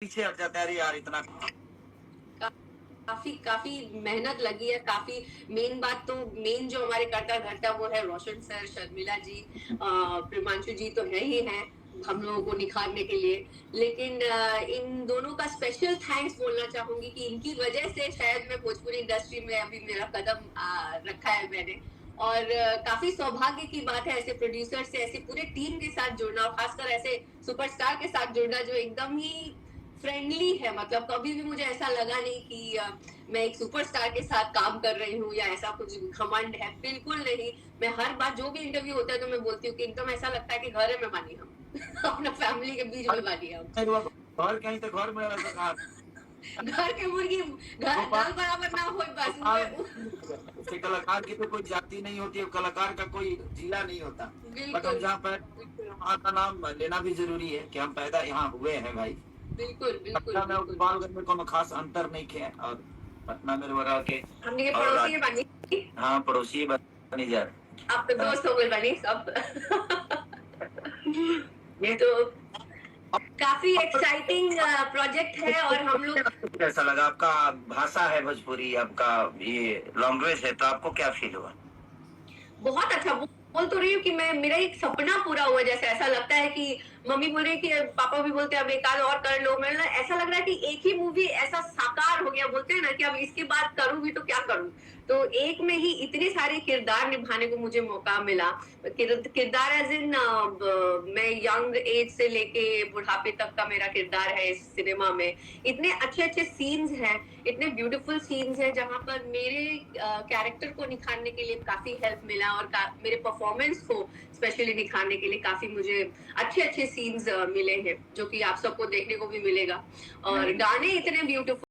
पीछे हट जाता है, अरे यार इतना काफी काफी मेहनत लगी है, काफी। मेन बात तो मेन जो हमारे करता धरता वो है रोशन सर, शर्मिला जी, प्रिमांशु जी तो है ही है हम लोगों को निखारने के लिए। लेकिन इन दोनों का स्पेशल थैंक्स बोलना चाहूंगी कि इनकी वजह से शायद मैं भोजपुरी इंडस्ट्री में अभी मेरा कदम रखा है मैंने। और काफी सौभाग्य की बात है ऐसे प्रोड्यूसर से, ऐसे पूरे टीम के साथ जुड़ना, और खासकर ऐसे सुपरस्टार के साथ जुड़ना जो एकदम ही फ्रेंडली है। मतलब कभी भी मुझे ऐसा लगा नहीं कि मैं एक सुपरस्टार के साथ काम कर रही हूँ या ऐसा कुछ घमंड है, बिल्कुल नहीं। मैं हर बार जो भी इंटरव्यू होता है तो मैं बोलती हूँ कि एकदम ऐसा लगता है कि घर में बानी हम अपना फैमिली के बीच में बानी हम। घर कहीं तो घर में वैसे कहा घर के मुर्गी घर दाल बराबर ना हो बस जैसे कलाकार की तो कोई जाति नहीं होती है, कलाकार का कोई जिला नहीं होता। बट हम जहाँ पैदा वहाँ का नाम लेना भी जरूरी है कि हम पैदा यहाँ हुए हैं भाई। बिल्कुल बिल्कुल पटना में और बिल्कुल। गोपालगंज में कोनो खास अंतर नहीं है, और पटना में रह के हमने ये और पड़ोसी है बानी, हाँ पड़ोसी बनी जा आप तो दोस्त हो गए बानी सब। ये तो काफी एक्साइटिंग प्रोजेक्ट है। और हम लोग कैसा लगा आपका? भाषा है भोजपुरी, आपका ये लैंग्वेज है, तो आपको क्या फील हुआ? बहुत अच्छा बोल तो रही हूँ कि मैं मेरा एक सपना पूरा हुआ, जैसे ऐसा लगता है कि मम्मी बोल रही है कि पापा भी बोलते हैं अब एक आध और कर लो, मैं ऐसा लग रहा है कि एक ही मूवी ऐसा साकार हो गया, बोलते हैं ना कि अब इसके बाद करूँ भी तो क्या करूँ। तो एक में ही इतने सारे किरदार निभाने को मुझे मौका मिला। किरदार एज इन मैं यंग एज से लेके बुढ़ापे तक का मेरा किरदार है इस सिनेमा में। इतने अच्छे अच्छे सीन्स हैं, इतने ब्यूटीफुल सीन्स हैं जहां पर मेरे कैरेक्टर को निखारने के लिए काफी हेल्प मिला, और मेरे परफॉर्मेंस को स्पेशली निखारने के लिए काफी मुझे अच्छे अच्छे सीन्स मिले हैं, जो कि आप सबको देखने को भी मिलेगा। और गाने इतने ब्यूटीफुल